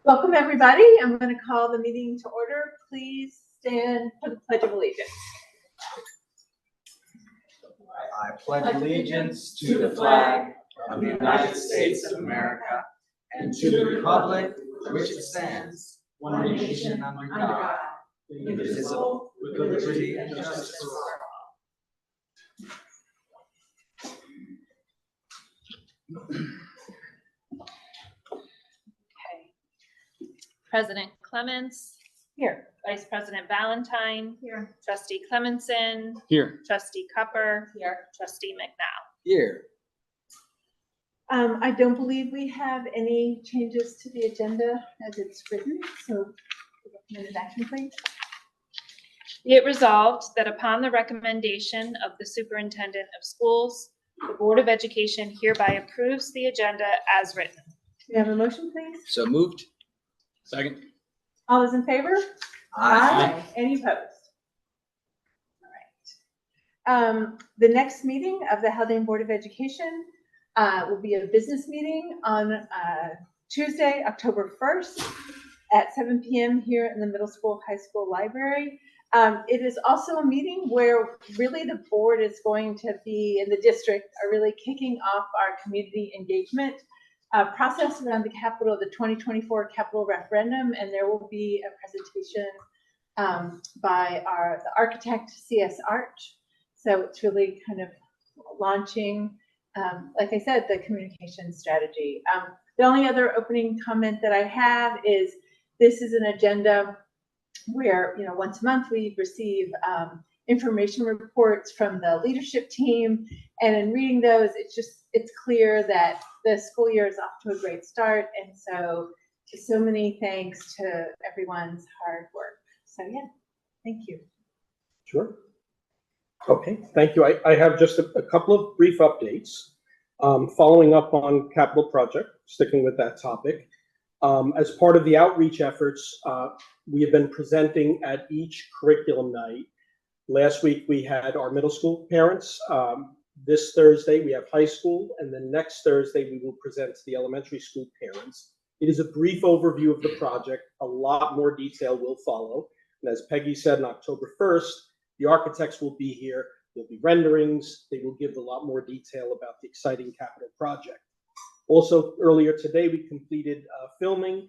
Welcome, everybody. I'm going to call the meeting to order. Please stand for the Pledge of Allegiance. I pledge allegiance to the flag of the United States of America and to the republic for which it stands, one nation under God, indivisible, with liberty and justice for all. President Clements. Here. Vice President Valentine. Here. Trustee Clemenson. Here. Trustee Cupper. Here. Trustee McNow. Here. I don't believe we have any changes to the agenda as it's written, so recommended action, please. Be it resolved that upon the recommendation of the Superintendent of Schools, the Board of Education hereby approves the agenda as written. Do we have a motion, please? So moved. Second. All those in favor? Aye. Any opposed? All right. The next meeting of the Haldane Board of Education will be a business meeting on Tuesday, October 1st at 7 p.m. here in the middle school, high school library. It is also a meeting where really the board is going to be, in the district, are really kicking off our community engagement process around the capital, the 2024 capital referendum, and there will be a presentation by the architect, C.S. Arch. So it's really kind of launching, like I said, the communication strategy. The only other opening comment that I have is this is an agenda where, once a month we receive information reports from the leadership team, and in reading those, it's clear that the school year is off to a great start, and so many thanks to everyone's hard work. So yeah, thank you. Sure. Okay, thank you. I have just a couple of brief updates. Following up on capital project, sticking with that topic. As part of the outreach efforts, we have been presenting at each curriculum night. Last week we had our middle school parents. This Thursday we have high school, and then next Thursday we will present to the elementary school parents. It is a brief overview of the project. A lot more detail will follow. And as Peggy said, on October 1st, the architects will be here. There'll be renderings. They will give a lot more detail about the exciting capital project. Also, earlier today, we completed filming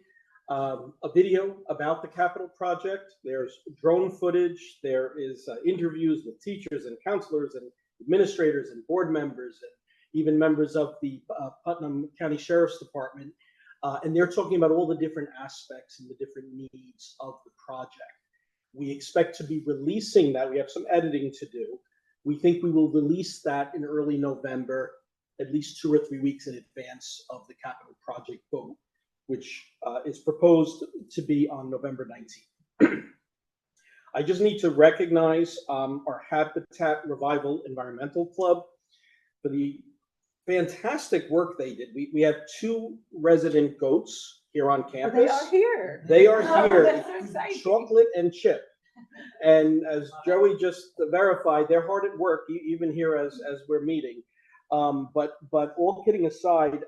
a video about the capital project. There's drone footage. There is interviews with teachers and counselors and administrators and board members and even members of the Putnam County Sheriff's Department. And they're talking about all the different aspects and the different needs of the project. We expect to be releasing that. We have some editing to do. We think we will release that in early November, at least 2 or 3 weeks in advance of the capital project vote, which is proposed to be on November 19th. I just need to recognize our Habitat Revival Environmental Club for the fantastic work they did. We have 2 resident goats here on campus. They are here. They are here. That's so exciting. Chocolate and Chip. And as Joey just verified, they're hard at work, even here as we're meeting. But all kidding aside,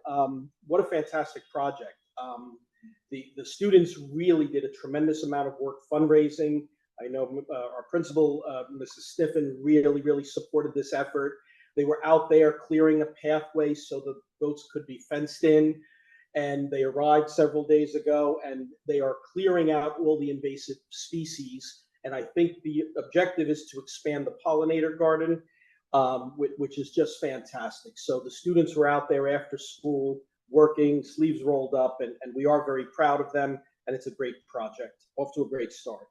what a fantastic project. The students really did a tremendous amount of work fundraising. I know our principal, Mrs. Stiffen, really supported this effort. They were out there clearing a pathway so the goats could be fenced in. And they arrived several days ago, and they are clearing out all the invasive species. And I think the objective is to expand the pollinator garden, which is just fantastic. So the students were out there after school working, sleeves rolled up, and we are very proud of them, and it's a great project, off to a great start.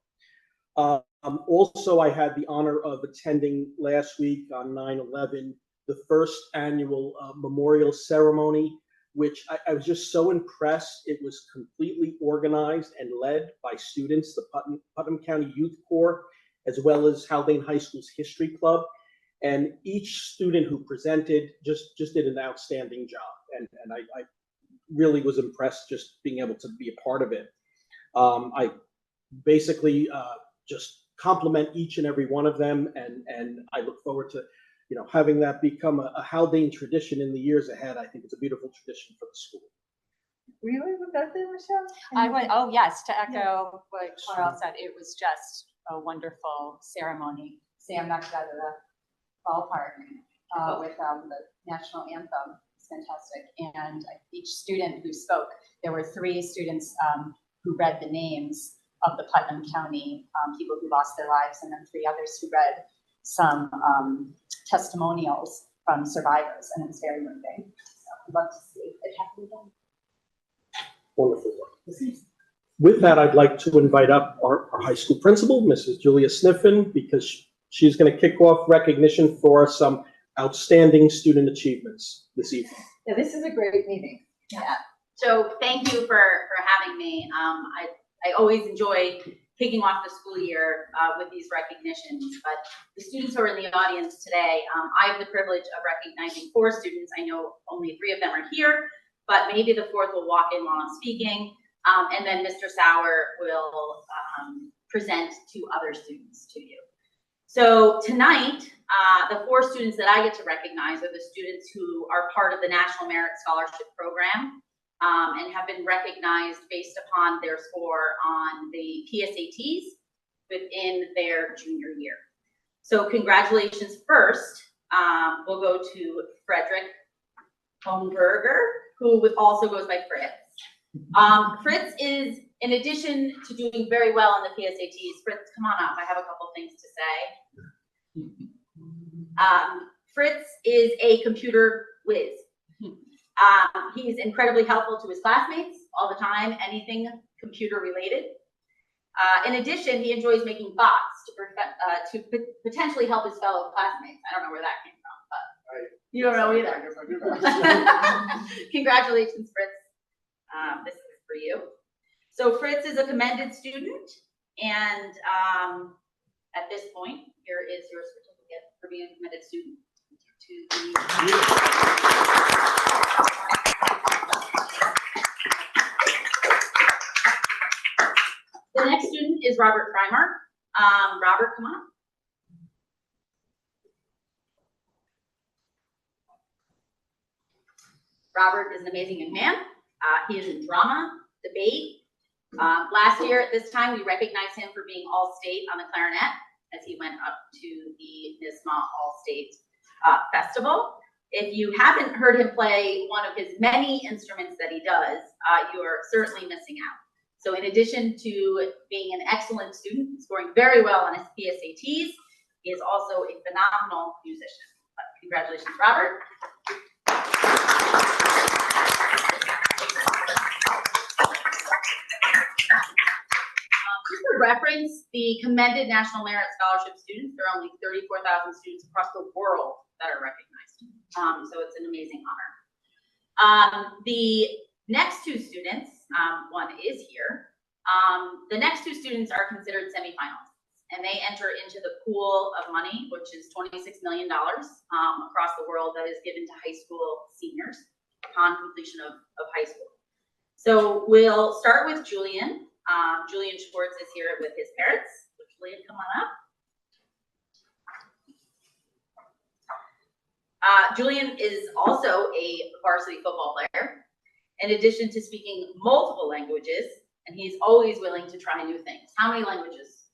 Also, I had the honor of attending last week on 9/11, the first annual memorial ceremony, which I was just so impressed. It was completely organized and led by students, the Putnam County Youth Corps, as well as Haldane High School's History Club. And each student who presented just did an outstanding job. And I really was impressed just being able to be a part of it. I basically just compliment each and every one of them, and I look forward to having that become a Haldane tradition in the years ahead. I think it's a beautiful tradition for the school. Were you able to go there, Michelle? I went, oh, yes, to echo what Carl said, it was just a wonderful ceremony. Sam knocked out of the ballpark with the national anthem. It's fantastic. And each student who spoke, there were 3 students who read the names of the Putnam County people who lost their lives, and then 3 others who read some testimonials from survivors, and it was very moving. So I'd love to see it happen again. Wonderful work. With that, I'd like to invite up our high school principal, Mrs. Julia Sniffen, because she's going to kick off recognition for some outstanding student achievements this evening. Yeah, this is a great meeting. Yeah, so thank you for having me. I always enjoy kicking off the school year with these recognitions, but the students who are in the audience today, I have the privilege of recognizing 4 students. I know only 3 of them are here, but maybe the 4th will walk in while I'm speaking, and then Mr. Sauer will present 2 other students to you. So tonight, the 4 students that I get to recognize are the students who are part of the National Merit Scholarship Program and have been recognized based upon their score on the PSATs within their junior year. So congratulations first will go to Frederick Hohenberger, who also goes by Fritz. Fritz is, in addition to doing very well on the PSATs, Fritz, come on up, I have a couple things to say. Fritz is a computer whiz. He's incredibly helpful to his classmates all the time, anything computer related. In addition, he enjoys making bots to potentially help his fellow classmates. I don't know where that came from, but you don't know either. I guess I do know. Congratulations, Fritz. This is for you. So Fritz is a commended student, and at this point, here is your certificate for being a commended student. The next student is Robert Primer. Robert, come on. Robert is an amazing young man. He is in drama, debate. Last year at this time, we recognized him for being All-State on the clarinet as he went up to the NISMA All-State Festival. If you haven't heard him play one of his many instruments that he does, you are certainly missing out. So in addition to being an excellent student, scoring very well on his PSATs, he is also a phenomenal musician. Congratulations, Robert. Just for reference, the commended National Merit Scholarship students, there are only 34,000 students across the world that are recognized. So it's an amazing honor. The next 2 students, one is here. The next 2 students are considered semifinalists, and they enter into the pool of money, which is $26 million across the world that is given to high school seniors upon completion of high school. So we'll start with Julian. Julian Schwartz is here with his parents. So Julian, come on up. Julian is also a varsity football player, in addition to speaking multiple languages, and he's always willing to try new things. How many languages?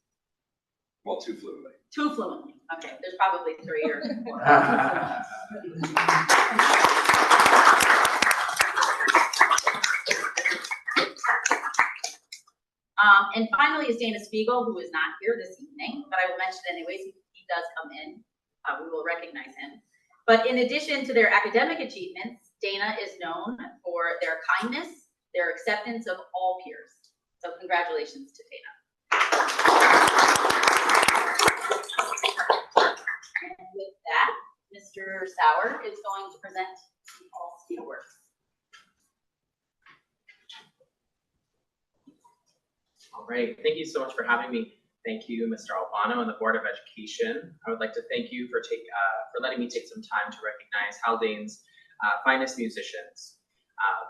Well, 2 fluently. 2 fluently. Okay, there's probably 3 or 4. And finally is Dana Spiegel, who is not here this evening, but I will mention anyways, he does come in. We will recognize him. But in addition to their academic achievements, Dana is known for their kindness, their acceptance of all peers. So congratulations to Dana. And with that, Mr. Sauer is going to present the All-State Awards. All right, thank you so much for having me. Thank you, Mr. Albano and the Board of Education. I would like to thank you for letting me take some time to recognize Haldane's finest musicians.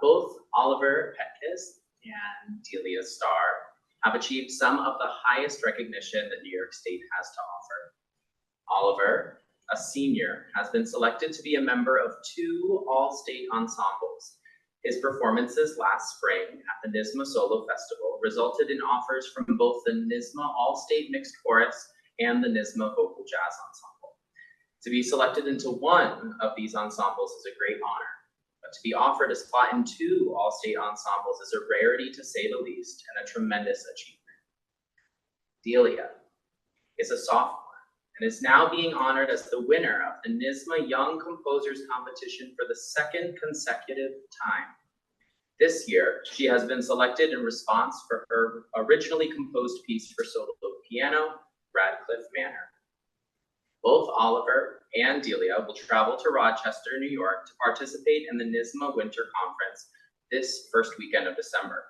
Both Oliver Petkis and Delia Starr have achieved some of the highest recognition that New York State has to offer. Oliver, a senior, has been selected to be a member of 2 all-state ensembles, His performances last spring at the NYSSMA Solo Festival resulted in offers from both the NYSSMA All-State Mixed Chorus and the NYSSMA Vocal Jazz Ensemble. To be selected into one of these ensembles is a great honor, but to be offered a spot in two all-state ensembles is a rarity to say the least and a tremendous achievement. Delia is a sophomore and is now being honored as the winner of the NYSSMA Young Composers Competition for the second consecutive time. This year, she has been selected in response for her originally composed piece for solo piano, Radcliffe Manor. Both Oliver and Delia will travel to Rochester, New York to participate in the NYSSMA Winter Conference this first weekend of December.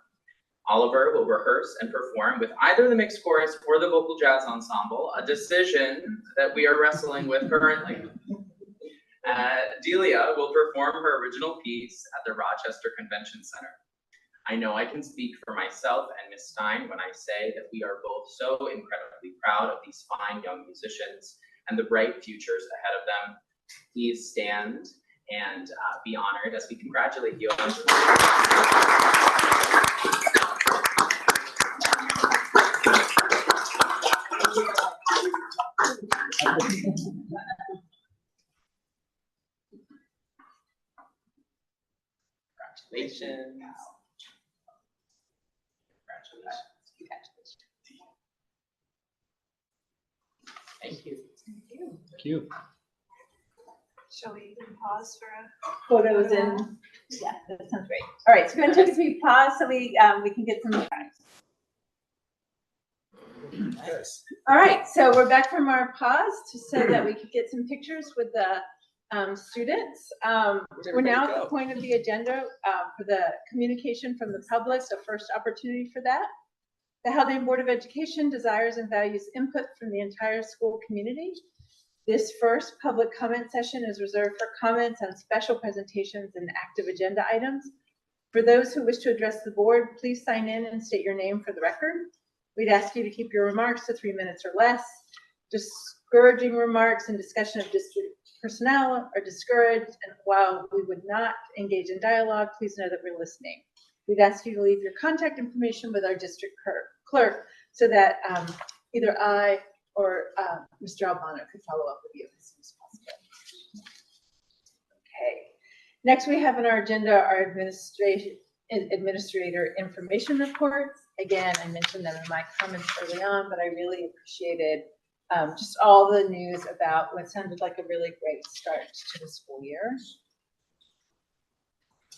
Oliver will rehearse and perform with either the mixed chorus or the vocal jazz ensemble, a decision that we are wrestling with currently. Delia will perform her original piece at the Rochester Convention Center. I know I can speak for myself and Ms. Stein when I say that we are both so incredibly proud of these fine young musicians and the bright futures ahead of them. Please stand and be honored as we congratulate you. Congratulations. Thank you. Thank you. Shall we pause for a? Photos and, yeah, that sounds great. All right, so we're gonna take a brief pause so we can get some tracks. Yes. All right, so we're back from our pause so that we could get some pictures with the students. We're now at the point of the agenda for the communication from the public, so first opportunity for that. The Haldane Board of Education desires and values input from the entire school community. This first public comment session is reserved for comments on special presentations and active agenda items. For those who wish to address the board, please sign in and state your name for the record. We'd ask you to keep your remarks to 3 minutes or less. Discouraging remarks and discussion of district personnel are discouraged, and while we would not engage in dialogue, please know that we're listening. We'd ask you to leave your contact information with our district clerk so that either I or Mr. Albano could follow up with you as soon as possible. Okay. Next, we have on our agenda our administrator information reports. Again, I mentioned them in my comments early on, but I really appreciated just all the news about what sounded like a really great start to the school year.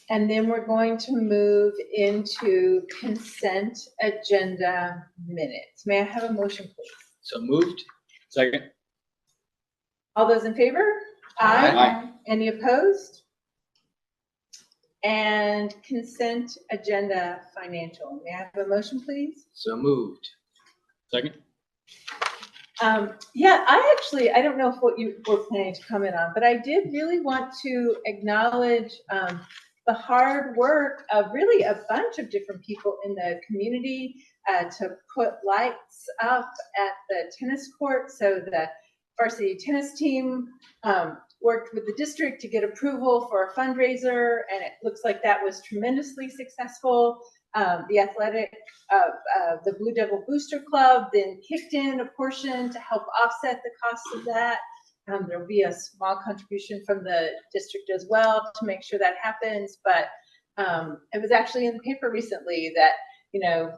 And then we're going to move into consent agenda minutes. May I have a motion, please? So moved. Second. All those in favor? Aye. Any opposed? And consent agenda financial. May I have a motion, please? So moved. Second. Yeah, I don't know if what you were planning to comment on, but I did really want to acknowledge the hard work of really a bunch of different people in the community to put lights up at the tennis court. So the varsity tennis team worked with the district to get approval for a fundraiser, and it looks like that was tremendously successful. The athletic, the Blue Devil Booster Club then kicked in a portion to help offset the costs of that. There'll be a small contribution from the district as well to make sure that happens. But it was actually in the paper recently that, you know,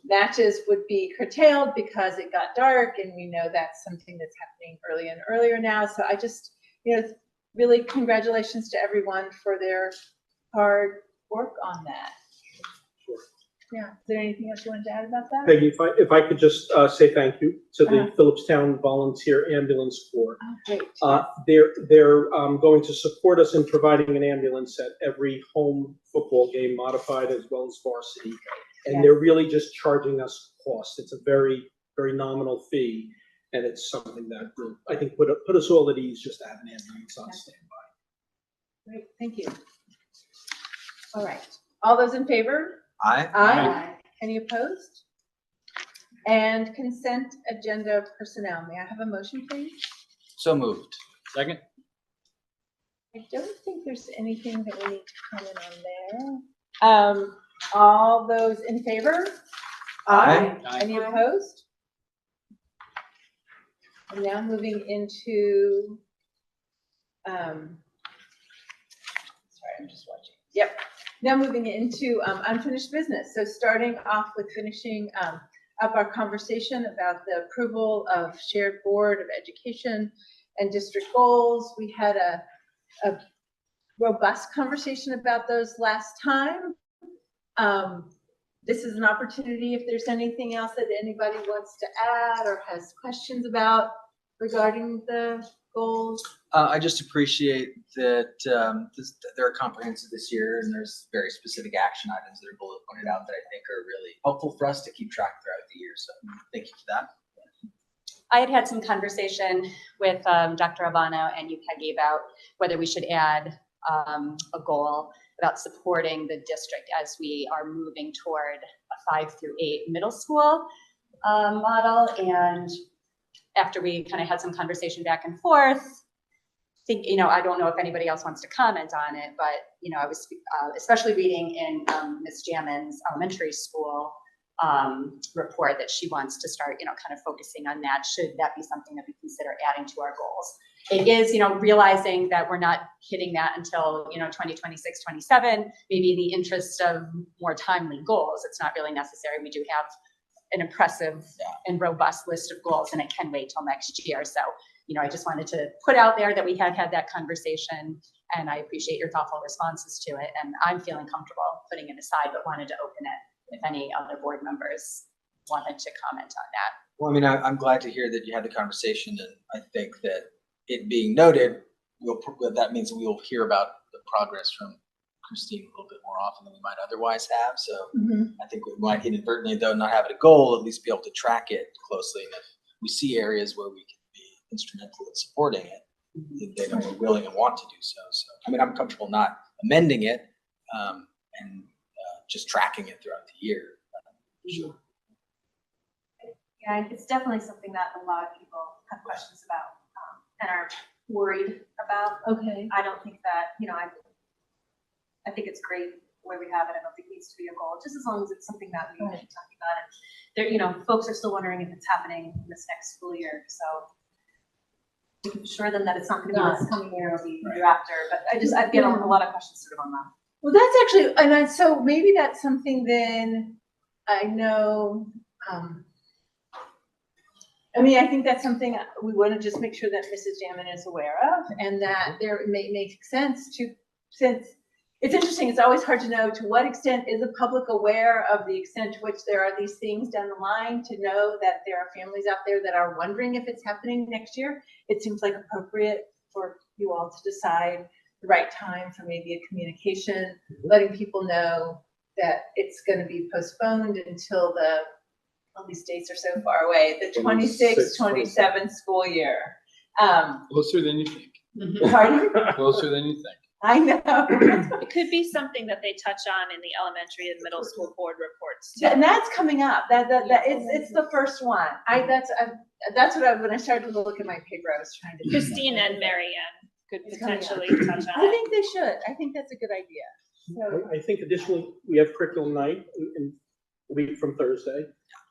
matches would be curtailed because it got dark, and we know that's something that's happening earlier and earlier now. So I just, you know, really congratulations to everyone for their hard work on that. Yeah, is there anything else you wanted to add about that? Peggy, if I could just say thank you to the Phillipstown Volunteer Ambulance Corps. Oh, great. They're going to support us in providing an ambulance at every home football game, modified as well as varsity. And Yes. they're really just charging us costs. It's a very, very nominal fee. And it's something that will, I think, put us all at ease just to have an ambulance on standby. Great, thank you. All right, all those in favor? Aye. Aye. Any opposed? And consent agenda personnel. May I have a motion, please? So moved. Second. I don't think there's anything that we need to comment on there. All those in favor? Aye. Any opposed? And now moving into, sorry, I'm just watching. Yep. Now moving into unfinished business. So starting off with finishing up our conversation about the approval of shared board of education and district goals. We had a robust conversation about those last time. This is an opportunity if there's anything else that anybody wants to add or has questions about regarding the goals. I just appreciate that they're comprehensive this year, and there's very specific action items that are bullet pointed out that I think are really helpful for us to keep track throughout the year. So thank you for that. I had some conversation with Dr. Albano and you, Peggy, about whether we should add a goal about supporting the district as we are moving toward a 5 through 8 middle school model. And after we kind of had some conversation back and forth, I don't know if anybody else wants to comment on it, but I was especially reading in Ms. Jammon's elementary school report that she wants to start, kind of focusing on that. Should that be something that we consider adding to our goals? It is, realizing that we're not hitting that until, 2026, 27, maybe in the interest of more timely goals. It's not really necessary. We do have an impressive and robust list of goals, and it can wait till next year. So, I just wanted to put out there that we had had that conversation, and I appreciate your thoughtful responses to it. And I'm feeling comfortable putting it aside, but wanted to open it if any other board members wanted to comment on that. Well, I mean, I'm glad to hear that you had the conversation, and I think that it being noted, that means we will hear about the progress from Christine a little bit more often than we might otherwise have. So I think we might inadvertently, though not having a goal, at least be able to track it closely. And if we see areas where we can be instrumental in supporting it, then we're willing and want to do so. So, I mean, I'm comfortable not amending it and just tracking it throughout the year. Sure. Yeah, it's definitely something that a lot of people have questions about and are worried about. Okay. I don't think that, I think it's great the way we have it. I don't think it needs to be a goal, just as long as it's something that we keep talking about. And there, folks are still wondering if it's happening this next school year. So we can assure them that it's not going to be this coming year or the year after. But I get a lot of questions sort of on that. Well, that's actually, so maybe that's something then I know, I think that's something we want to just make sure that Mrs. Jammon is aware of, and that there may make sense since it's interesting, it's always hard to know to what extent is the public aware of the extent to which there are these things down the line, to know that there are families out there that are wondering if it's happening next year. It seems like appropriate for you all to decide the right time for maybe a communication, letting people know that it's going to be postponed until all these dates are so far away, the 26, 27 school year. Closer than you think. Pardon? Closer than you think. I know. It could be something that they touch on in the elementary and middle school board reports too. And that's coming up. It's the first one. That's what when I started to look at my paper, I was trying to. Christine and Marianne could potentially touch on I it. think they should. I think that's a good idea. So, I think additionally, we have curriculum night in a week from Thursday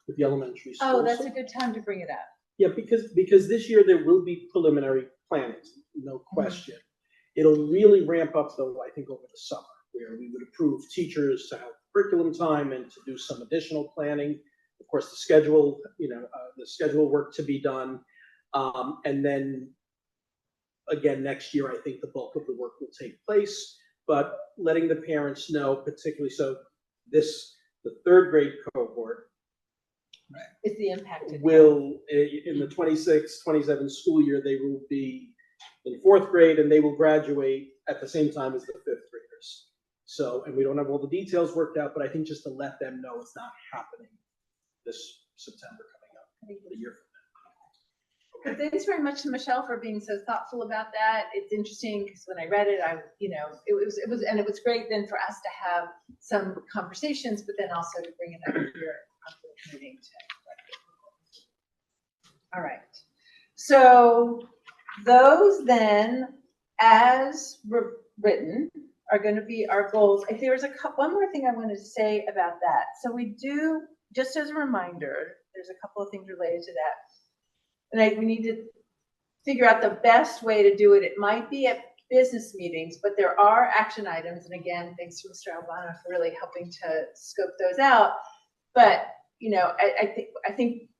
with the elementary school. oh, that's a good time to bring it up. Yeah, because this year there will be preliminary planning, no question. It'll really ramp up though, I think, over the summer, where we would approve teachers to have curriculum time and to do some additional planning. Of course, the schedule work to be done. And then again, next year, I think the bulk of the work will take place, but letting the parents know, particularly the third grade cohort Is the impact will, in the 26, 27 school year, they will be in fourth grade and they will graduate at the same time as the fifth graders. So, and we don't have all the details worked out, but I think just to let them know it's not happening this September coming up, a year from now. Thanks very much to Michelle for being so thoughtful about that. It's interesting because when I read it, it was great then for us to have some conversations, but then also to bring it up here on the meeting. All right. So those then as written are going to be our goals. If there was one more thing I wanted to say about that. So we do, just as a reminder, there's a couple of things related to that. And we need to figure out the best way to do it. It might be at business meetings, but there are action items. And again, thanks to Mr. Albano for really helping to scope those out. But, you know, I think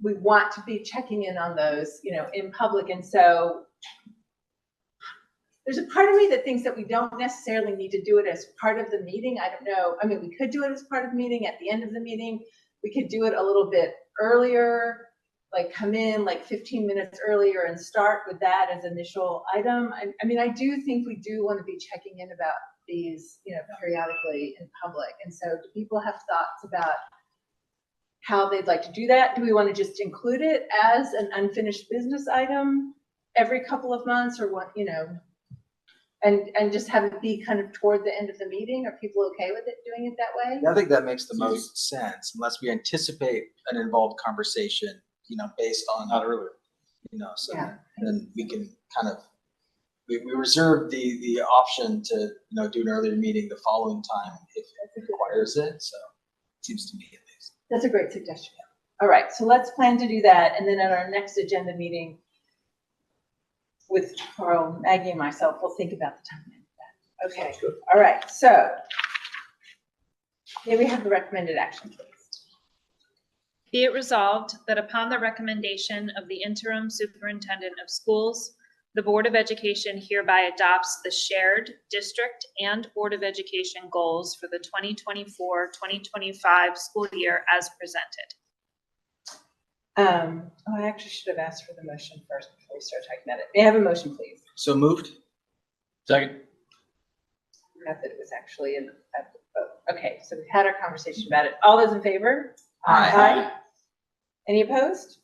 we want to be checking in on those, you know, in public. And so there's a part of me that thinks that we don't necessarily need to do it as part of the meeting. I don't know. I mean, we could do it as part of the meeting at the end of the meeting. We could do it a little bit earlier, like come in like 15 minutes earlier and start with that as initial item. I mean, I do think we do want to be checking in about these, you know, periodically in public. And so do people have thoughts about how they'd like to do that? Do we want to just include it as an unfinished business item every couple of months, or what, you know, and just have it be kind of toward the end of the meeting? Are people okay with it doing it that way? I think that makes the most sense, unless we anticipate an involved conversation, you know, based on, Not earlier. you know, so Yeah. then we can kind of, we reserve the option to, you know, do an earlier meeting the following time if it requires it, so it seems to me at least. That's a great suggestion. All right, so let's plan to do that, and then at our next agenda meeting with Carl, Maggie, and myself, we'll think about the timing of that. Okay, all right, so here we have the recommended action, please. Be it resolved that upon the recommendation of the interim superintendent of schools, the Board of Education hereby adopts the shared district and Board of Education goals for the 2024-2025 school year as presented. I actually should have asked for the motion first before we start talking about it. May I have a motion, please? So moved? Second. Not that it was actually in the vote. Okay, so we've had our conversation about it. All those in favor? Aye. Any opposed?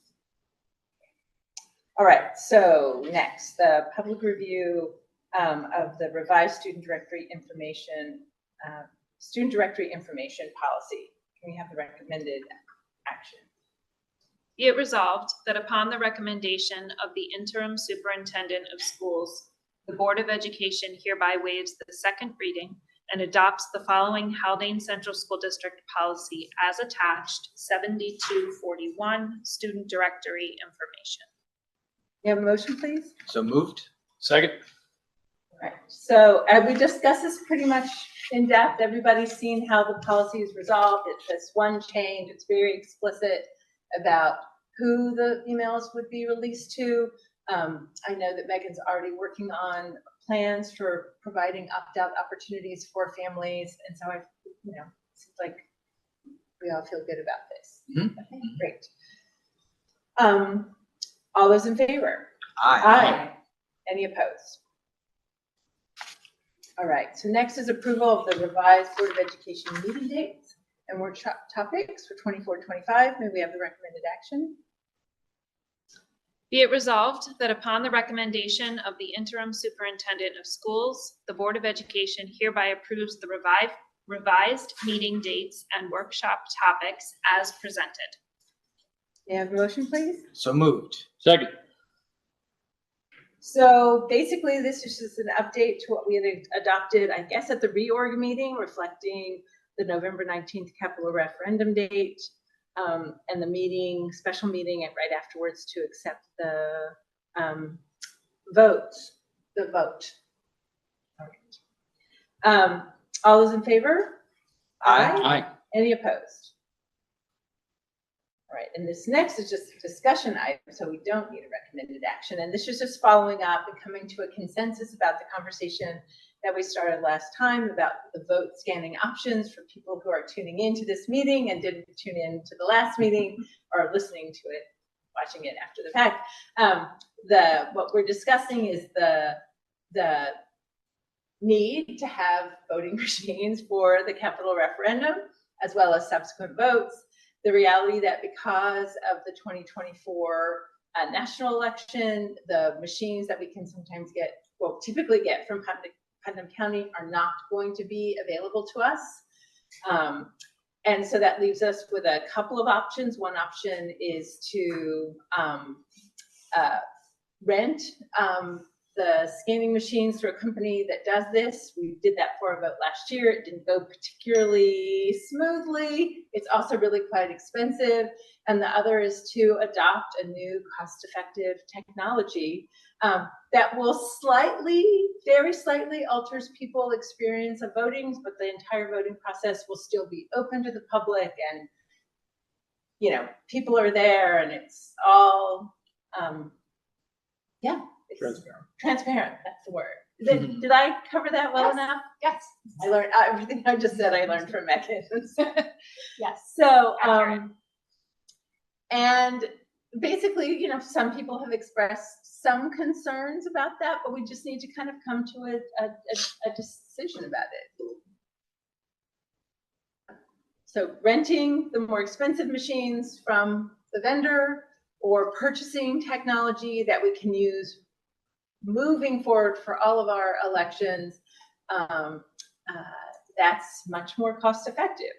All right, so next, the public review of the revised student directory information policy. Can we have the recommended action? Be it resolved that upon the recommendation of the interim superintendent of schools, the Board of Education hereby waives the second reading and adopts the following Haldane Central School District policy as attached, 7241, student directory information. You have a motion, please? So moved? Second. All right, so we discussed this pretty much in depth. Everybody's seen how the policy is resolved. It's this one change. It's very explicit about who the emails would be released to. I know that Megan's already working on plans for providing opt-out opportunities for families. And so it seems like we all feel good about this. Mhm. Okay, great. All those in favor? Aye. Any opposed? All right, so next is approval of the revised Board of Education meeting dates and workshop topics for 24-25. May we have the recommended action? Be it resolved that upon the recommendation of the interim superintendent of schools, the Board of Education hereby approves the revised meeting dates and workshop topics as presented. May I have a motion, please? So moved? Second. So basically, this is just an update to what we had adopted, I guess, at the reorg meeting, reflecting the November 19th capital referendum date, and the special meeting right afterwards to accept the vote. All right. All those in favor? Aye. Any opposed? All right, and this next is just a discussion item, so we don't need a recommended action. And this is just following up and coming to a consensus about the conversation that we started last time about the vote scanning options for people who are tuning into this meeting and didn't tune in to the last meeting or listening to it, watching it after the fact. What we're discussing is the need to have voting machines for the capital referendum, as well as subsequent votes. The reality that because of the 2024 national election, the machines that we can sometimes typically get from Putnam County are not going to be available to us. And so that leaves us with a couple of options. One option is to rent the scanning machines through a company that does this. We did that for a vote last year. It didn't go particularly smoothly. It's also really quite expensive. And the other is to adopt a new cost-effective technology that will very slightly alters people's experience of voting, but the entire voting process will still be open to the public, and people are there, and it's all it's transparent. That's the word. Did I cover that well Yes. enough? Yes. I learned everything I just said. I learned from Megan. Yes. So, Accurate. and basically, some people have expressed some concerns about that, but we just need to kind of come to a decision about it. So renting the more expensive machines from the vendor, or purchasing technology that we can use moving forward for all of our elections, that's much more cost effective.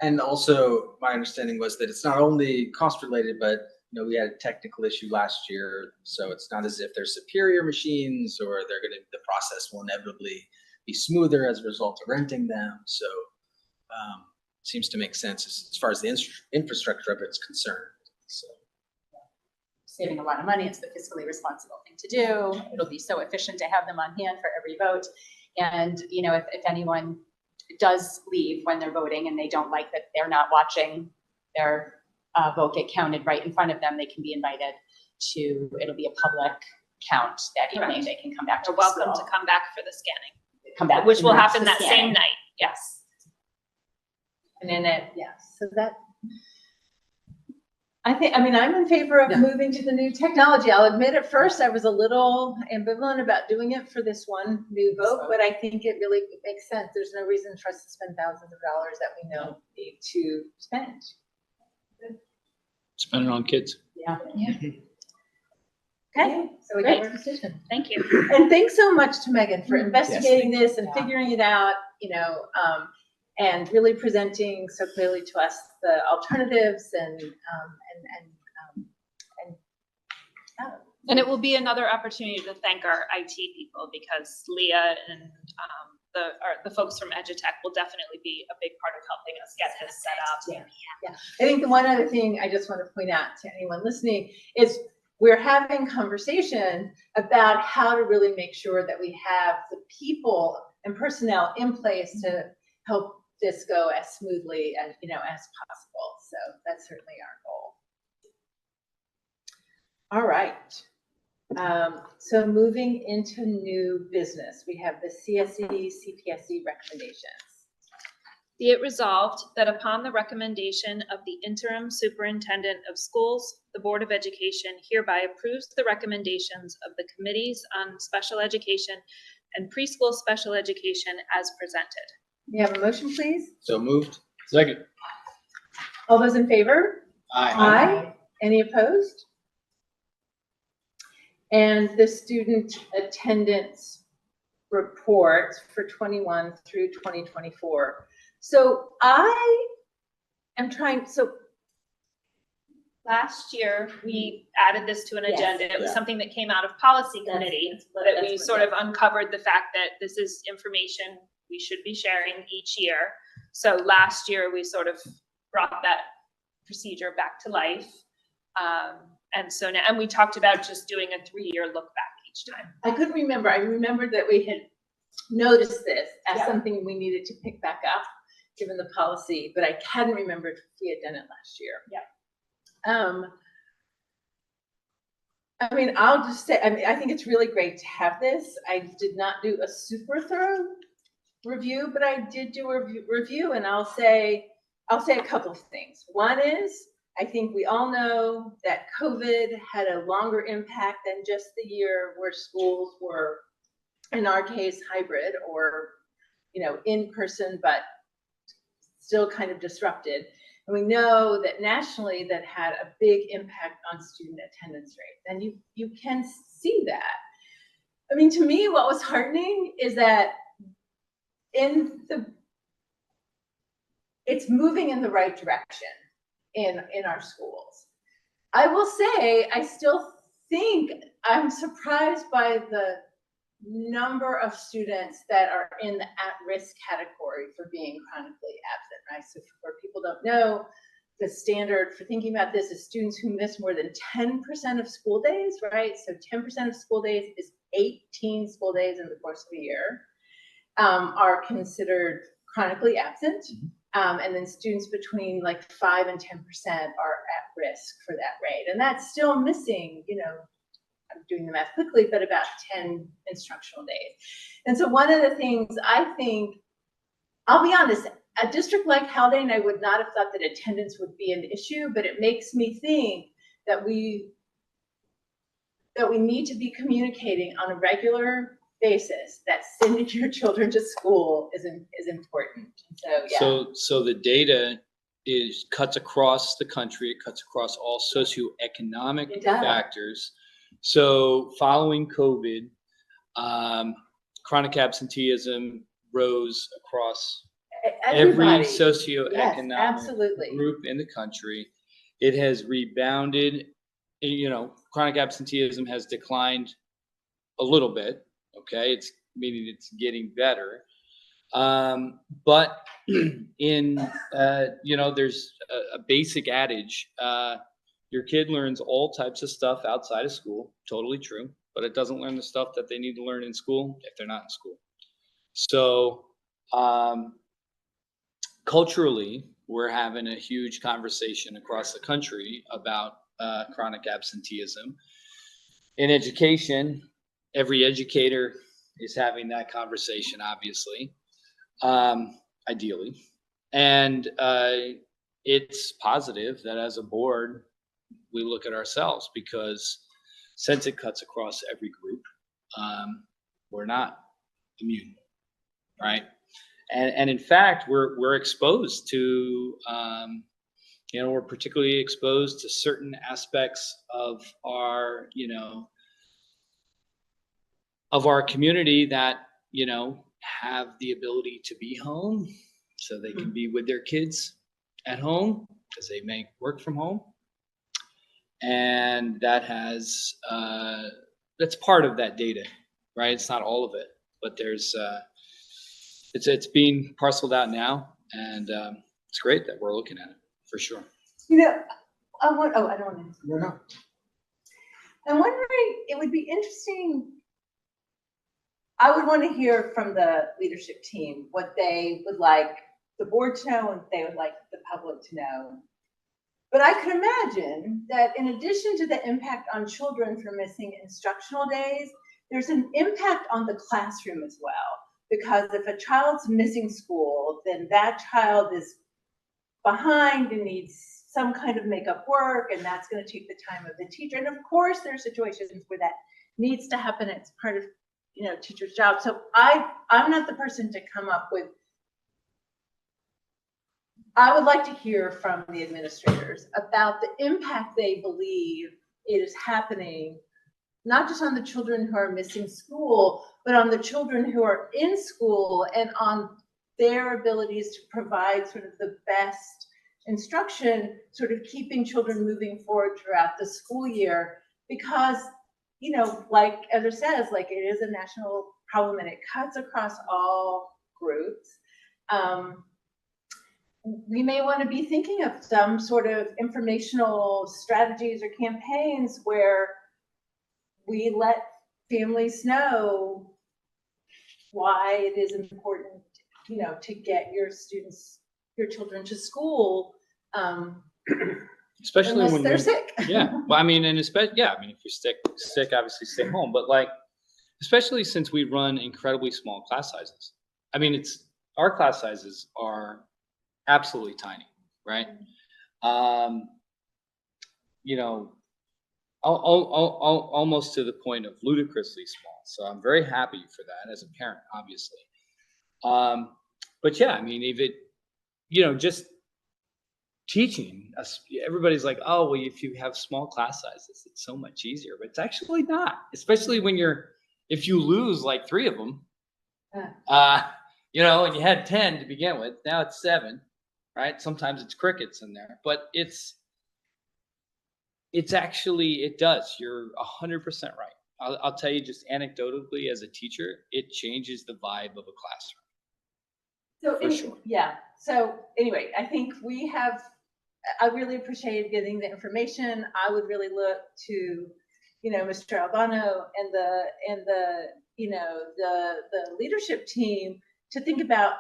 And also, my understanding was that it's not only cost related, but we had a technical issue last year, so it's not as if they're superior machines or the process will inevitably be smoother as a result of renting them. So seems to make sense as far as the infrastructure of it's concerned. So Saving a lot of money. It's the fiscally responsible thing to do. It'll be so efficient to have them on hand for every vote. And, if anyone does leave when they're voting and they don't like that they're not watching their vote get counted right in front of them, they can be invited to, it'll be a public count that evening. Correct. They can come back to You're the welcome school. to come back for the scanning, Come back. which and will watch happen the that scanning. same night. Yes. And then so that, I'm in favor of moving to the new technology. I'll admit at first I was a little ambivalent about doing it for this one new vote, but I think it really makes sense. There's no reason for us to spend thousands of dollars that we don't need to spend. Spend it on kids. Yeah. Okay, so we got our decision. Thank you. And thanks so much to Megan for investigating this and Yeah. figuring it out, and really presenting so clearly to us the alternatives and And it will be another opportunity to thank our IT people, because Leah and the folks from Edutech will definitely be a big part of helping us get this set up. Yeah. I think the one other thing I just want to point out to anyone listening is we're having conversation about how to really make sure that we have the people and personnel in place to help this go as smoothly as possible. So that's certainly our goal. All right. So moving into new business, we have the CSE, CPSE recommendations. Be it resolved that upon the recommendation of the interim superintendent of schools, the Board of Education hereby approves the recommendations of the committees on special education and preschool special education as presented. May I have a motion, please? So moved. Second. All those in favor? Aye. Any opposed? And the student attendance report for 21 through 2024. So Last year, we added this to an Yes. agenda. It was Yeah. something that came out of policy That's- committee, that's what- that that's we what- sort of uncovered the fact that this is information we should be sharing each year. So last year, we sort of brought that procedure back to life. And so now, and we talked about just doing a 3-year look back each time. I couldn't remember. I remembered that we had noticed this as Yeah. something we needed to pick back up, given the policy, but I hadn't remembered if we had done it last year. Yeah. I'll just say, I think it's really great to have this. I did not do a super thorough review, but I did do a review, and I'll say a couple of things. One is, I think we all know that COVID had a longer impact than just the year where schools were, in our case, hybrid or, in person, but still kind of disrupted. And we know that nationally that had a big impact on student attendance rates. And you can see that. To me, what was heartening is that it's moving in the right direction in our schools. I will say, I still think I'm surprised by the number of students that are in the at-risk category for being chronically absent, right? So for people don't know, the standard for thinking about this is students who miss more than 10% of school days, right? So 10% of school days is 18 school days in the course of a year, are considered chronically absent. And then students between like 5 and 10% are at risk for that rate. And that's still missing, you know, I'm doing the math quickly, but about 10 instructional days. And so one of the things I think, I'll be honest, a district like Haldane, I would not have thought that attendance would be an issue, but it makes me think that we need to be communicating on a regular basis that sending your children to school is important. So, yeah. So the data cuts across the country, it cuts across all socioeconomic It does. factors. So following COVID, chronic absenteeism rose across every Everybody. socioeconomic Yes, absolutely. group in the country. It has rebounded. You know, chronic absenteeism has declined a little bit. Okay, it's meaning it's getting better. But in you know, there's a basic adage: your kid learns all types of stuff outside of school. Totally true, but it doesn't learn the stuff that they need to learn in school if they're not in school. So culturally, we're having a huge conversation across the country about chronic absenteeism. In education, every educator is having that conversation, obviously, ideally. And it's positive that as a board, we look at ourselves, because since it cuts across every group, we're not immune, right? And in fact, we're exposed to, you know, we're particularly exposed to certain aspects of our, you know, of our community that, you know, have the ability to be home, so they can be with their kids at home because they may work from home. And that has, that's part of that data, right? It's not all of it, but there's, it's being parceled out now, and it's great that we're looking at it, for sure. You know, I don't want to. No. I'm wondering, it would be interesting. I would want to hear from the leadership team what they would like the board to know and what they would like the public to know. But I could imagine that in addition to the impact on children for missing instructional days, there's an impact on the classroom as well. Because if a child's missing school, then that child is behind and needs some kind of makeup work, and that's going to take the time of the teacher. And of course, there are situations where that needs to happen. It's part of, you know, teacher's job. So I'm not the person to come up with. I would like to hear from the administrators about the impact they believe it is happening, not just on the children who are missing school, but on the children who are in school and on their abilities to provide sort of the best instruction, sort of keeping children moving forward throughout the school year. Because, you know, like Ezra says, like it is a national problem and it cuts across all groups. We may want to be thinking of some sort of informational strategies or campaigns where we let families know why it is important, you know, to get your children to school, Especially unless when they're sick. Yeah, well, I mean, and especially, yeah, I mean, if you're sick, obviously stay home. But like, especially since we run incredibly small class sizes. I mean, our class sizes are absolutely tiny, right? You know, almost to the point of ludicrously small. So I'm very happy for that as a parent, obviously. But yeah, I mean, you know, just teaching us, everybody's like, oh, well, if you have small class sizes, it's so much easier, but it's actually not, especially if you lose like 3 of them, you know, and you had 10 to begin with, now it's 7, right? Sometimes it's crickets in there, but it's It's actually, it does. You're 100% right. I'll tell you just anecdotally as a teacher, it changes the vibe of a classroom. So, For sure. yeah, so anyway, I think I really appreciated getting the information. I would really look to, Mr. Albano and the leadership team to think about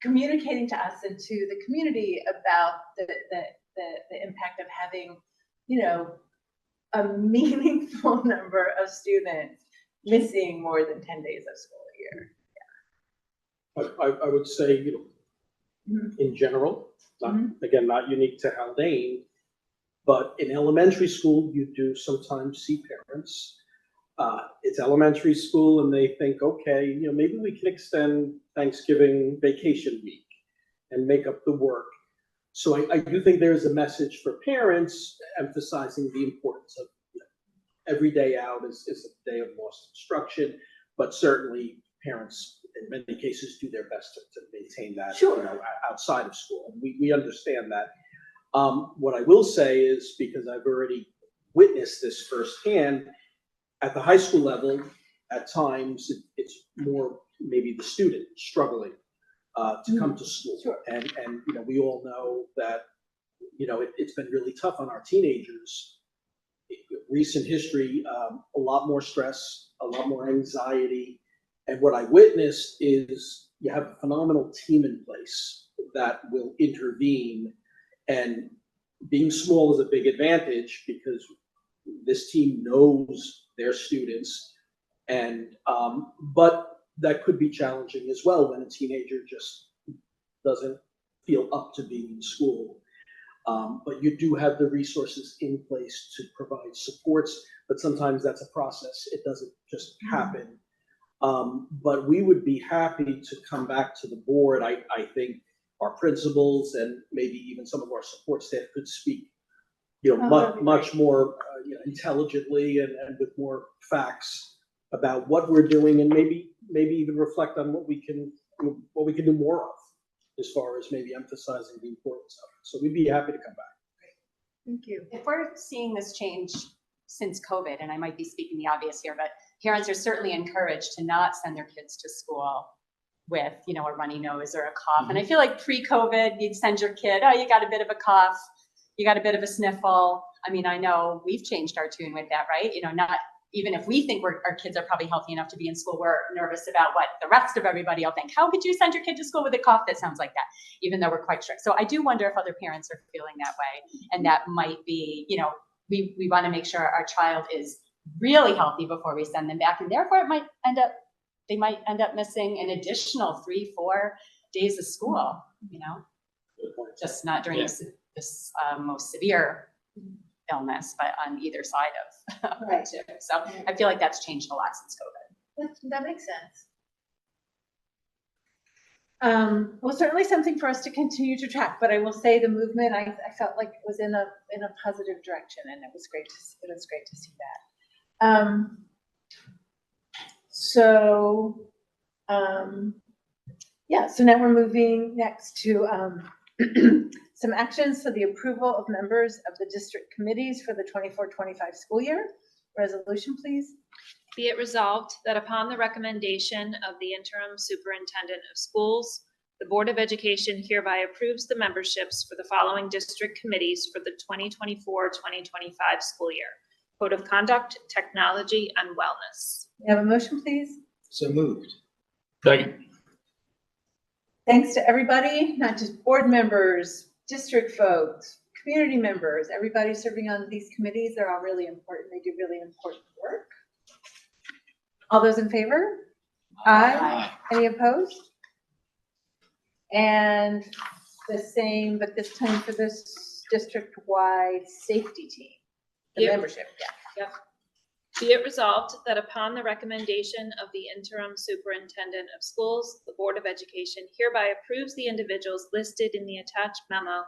communicating to us and to the community about the impact of having, a meaningful number of students missing more than 10 days of school a year. I would say, in general, again, not unique to Haldane, but in elementary school, you do sometimes see parents. It's elementary school and they think, okay, maybe we can extend Thanksgiving vacation week and make up the work. So I do think there's a message for parents emphasizing the importance of every day out is a day of lost instruction, but certainly parents in many cases do their best to maintain that outside of school. We understand that. What I will say is, because I've already witnessed this firsthand, at the high school level, at times it's more maybe the student struggling to come to school. Sure. And we all know that, it's been really tough on our teenagers. Recent history, a lot more stress, a lot more anxiety. And what I witnessed is you have a phenomenal team in place that will intervene. And being small is a big advantage because this team knows their students. And but that could be challenging as well when a teenager just doesn't feel up to being in school. But you do have the resources in place to provide supports, but sometimes that's a process. It doesn't just happen. But we would be happy to come back to the board. I think our principals and maybe even some of our support staff could speak, much more intelligently and with more facts about what we're doing, and maybe even reflect on what we can do more of, as far as maybe emphasizing the importance of it. So we'd be happy to come back. Thank you. If we're seeing this change since COVID, and I might be speaking the obvious here, but parents are certainly encouraged to not send their kids to school with, a runny nose or a cough. And I feel like pre-COVID, you'd send your kid, oh, you got a bit of a cough, you got a bit of a sniffle. I mean, I know we've changed our tune with that, right? Not even if we think our kids are probably healthy enough to be in school, we're nervous about what the rest of everybody will think. How could you send your kid to school with a cough that sounds like that, even though we're quite strict? So I do wonder if other parents are feeling that way. And that might be, we want to make sure our child is really healthy before we send them back. And therefore they might end up missing an additional 3-4 days of school, just not during this most severe illness, but on either side of it too. So I feel like that's changed a lot since COVID. That makes sense. Well, certainly something for us to continue to track, but I will say the movement, I felt like it was in a positive direction, and it was great to see that. So now we're moving next to some actions for the approval of members of the district committees for the 24-25 school year. Resolution, please. Be it resolved that upon the recommendation of the interim superintendent of schools, the Board of Education hereby approves the memberships for the following district committees for the 2024-2025 school year: Code of Conduct, Technology, and Wellness. May I have a motion, please? So moved. Second. Thanks to everybody, not just board members, district folks, community members, everybody serving on these committees. They're all really important. They do really important work. All those in favor? Aye. Any opposed? And the same, but this time for this district-wide safety team, the membership. Be it resolved that upon the recommendation of the interim superintendent of schools, the Board of Education hereby approves the individuals listed in the attached memo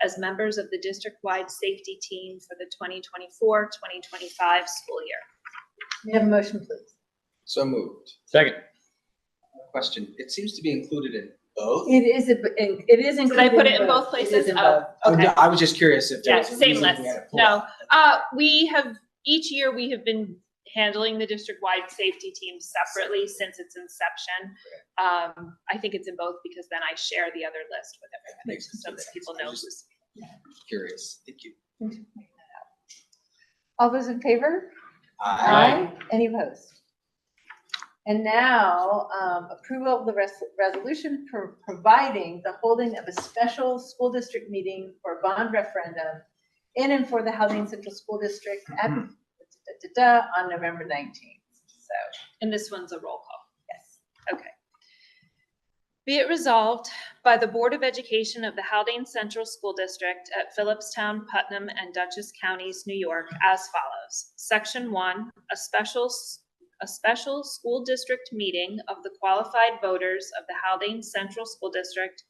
as members of the district-wide safety team for the 2024-2025 school year. May I have a motion, please? So moved. Second. Question. It seems to be included in Both? It is, it is Did I put included it in both It places? is in Oh, both. Oh, okay. no, I was just curious if there Yeah, was a same reason list. we had to pull No, out. we have, each year we have been handling the district-wide safety team separately since its inception. I think it's in both because then I share the other list with everybody, Makes so that sense. people I know was who's. Curious. Thank you. All those in favor? Aye. Any opposed? And now, approval of the resolution for providing the holding of a special school district meeting for bond referendum in and for the Haldane Central School District at on November 19th. So, And this one's a roll call. yes. Okay. Be it resolved by the Board of Education of the Haldane Central School District at Phillipstown, Putnam, and Dutchess Counties, New York, as follows. Section 1, a special school district meeting of the qualified voters of the Haldane Central School District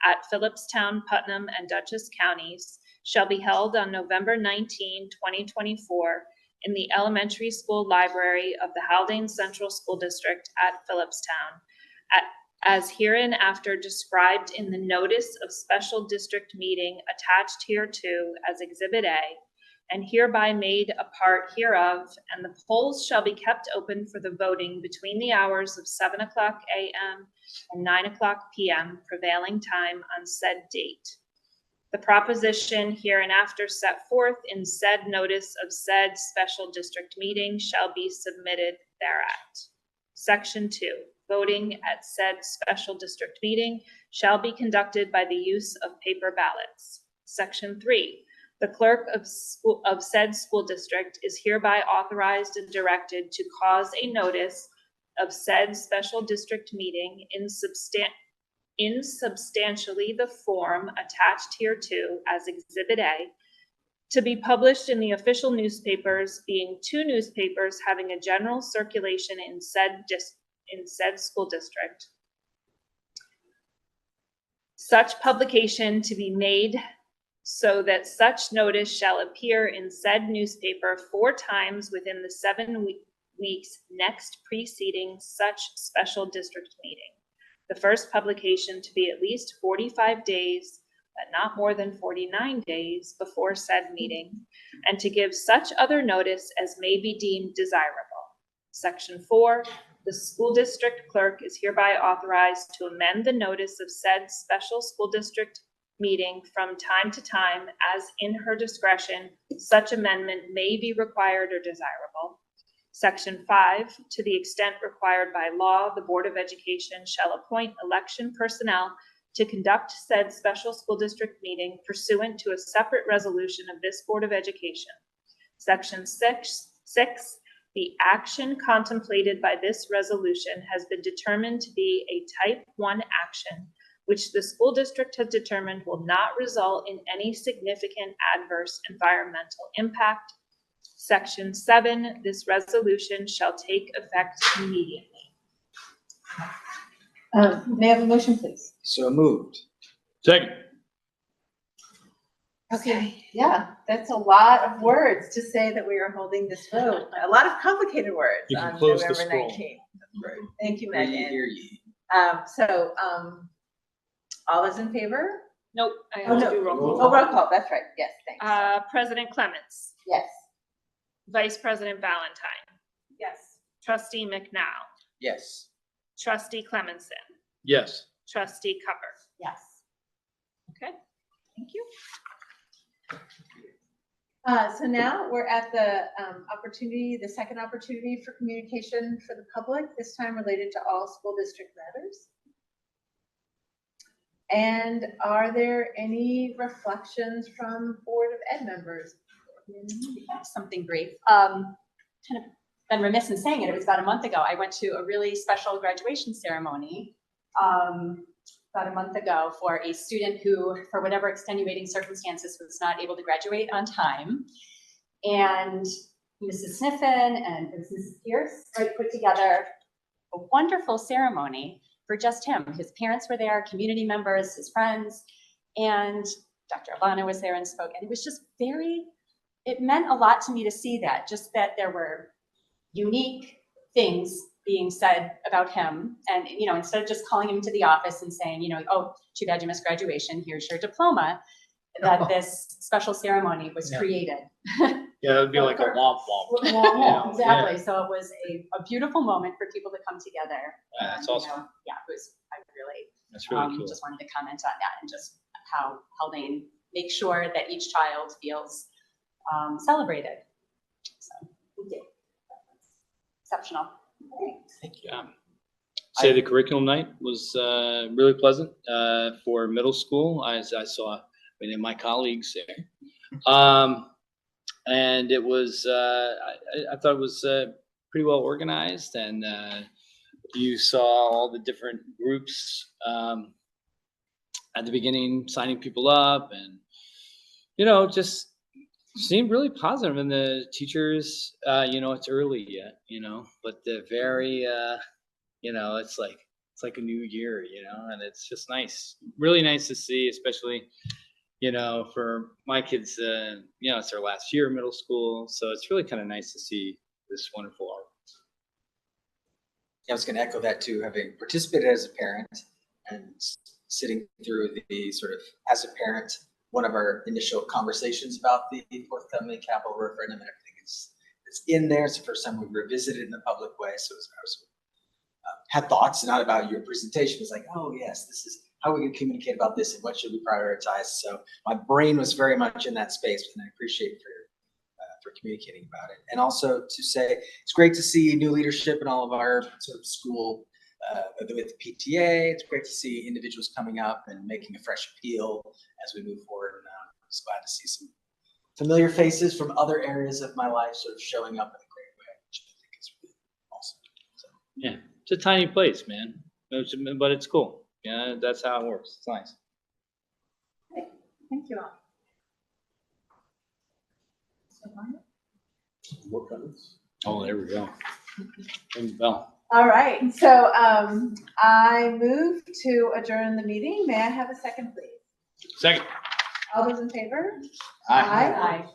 at Phillipstown, Putnam, and Dutchess Counties shall be held on November 19, 2024 in the elementary school library of the Haldane Central School District at Phillipstown, as hereinafter described in the notice of special district meeting attached hereto as Exhibit A, and hereby made a part hereof, and the polls shall be kept open for the voting between the hours of 7 o'clock a.m. and 9 o'clock p.m. prevailing time on said date. The proposition hereinafter set forth in said notice of said special district meeting shall be submitted thereat. Section 2, voting at said special district meeting shall be conducted by the use of paper ballots. Section 3, the clerk of said school district is hereby authorized and directed to cause a notice of said special district meeting in substantially the form attached hereto as Exhibit A, to be published in the official newspapers, being 2 newspapers having a general circulation in said school district. Such publication to be made so that such notice shall appear in said newspaper 4 times within the 7 weeks next preceding such special district meeting. The first publication to be at least 45 days, but not more than 49 days before said meeting, and to give such other notice as may be deemed desirable. Section 4, the school district clerk is hereby authorized to amend the notice of said special school district meeting from time to time as in her discretion such amendment may be required or desirable. Section 5, to the extent required by law, the Board of Education shall appoint election personnel to conduct said special school district meeting pursuant to a separate resolution of this Board of Education. Section 6, the action contemplated by this resolution has been determined to be a type 1 action, which the school district has determined will not result in any significant adverse environmental impact. Section 7, this resolution shall take effect immediately. May I have a motion, please? So moved. Second. Okay, yeah, that's a lot of words to say that we are holding this vote. A lot of complicated words You can on close the November scroll. 19th. Right. Thank you, Hear ye, Megan. hear ye. All those in favor? Nope, I Oh, have to no. do roll Oh, call. roll call, that's right, yes, thanks. President Clements, Yes. Vice President Valentine, Yes. Trustee McNow, Yes. Trustee Clemenson, Yes. Trustee Cover. Yes. Okay, thank you. So now we're at the the second opportunity for communication for the public, this time related to all school district matters. And are there any reflections from Board of Ed members? Something brief. Kind of been remiss in saying it. It was about a month ago. I went to a really special graduation ceremony about a month ago for a student who, for whatever extenuating circumstances, was not able to graduate on time. And Mrs. Sniffen and Mrs. Pierce put together a wonderful ceremony for just him. His parents were there, community members, his friends, and Dr. Haldane was there and spoke. And it was just it meant a lot to me to see that, just that there were unique things being said about him. And, instead of just calling him to the office and saying, oh, too bad you missed graduation, here's your diploma, that this special ceremony was created. Yeah, it'd be like a womp womp. Yeah, exactly. So it was a beautiful moment for people to come together. Yeah, that's And, awesome. Yeah, it was, I really, That's really cool. just wanted to comment on that and just how Haldane makes sure that each child feels celebrated. So, thank you. Exceptional. Thank you. Yeah. Say the curriculum night was really pleasant for middle school. I saw many of my colleagues there. And it was, I thought it was pretty well organized, and you saw all the different groups at the beginning signing people up, and just seemed really positive. And the teachers, it's early yet, but they're very, it's like a new year, and it's just nice, really nice to see, especially for my kids, it's their last year of middle school. So it's really kind of nice to see this wonderful art. I was going to echo that too, having participated as a parent and sitting through the sort of, as a parent, one of our initial conversations about the forthcoming capital referendum and everything it's in there. It's the first time we revisited it in a public way. So I was had thoughts, not about your presentation. It was like, oh yes, this is how we can communicate about this and what should we prioritize. So my brain was very much in that space, and I appreciate for communicating about it. And also to say, it's great to see new leadership in all of our sort of school, with the PTA. It's great to see individuals coming up and making a fresh appeal as we move forward. And I'm just glad to see some familiar faces from other areas of my life sort of showing up in a great way, which I think is really awesome. So. Yeah, it's a tiny place, man, but it's cool. Yeah, that's how it works. It's nice. Thank you all. More comments? Oh, there we go. Ring the bell. All right, so I move to adjourn the meeting. May I have a second, please? Second. All those in favor? Aye. Aye.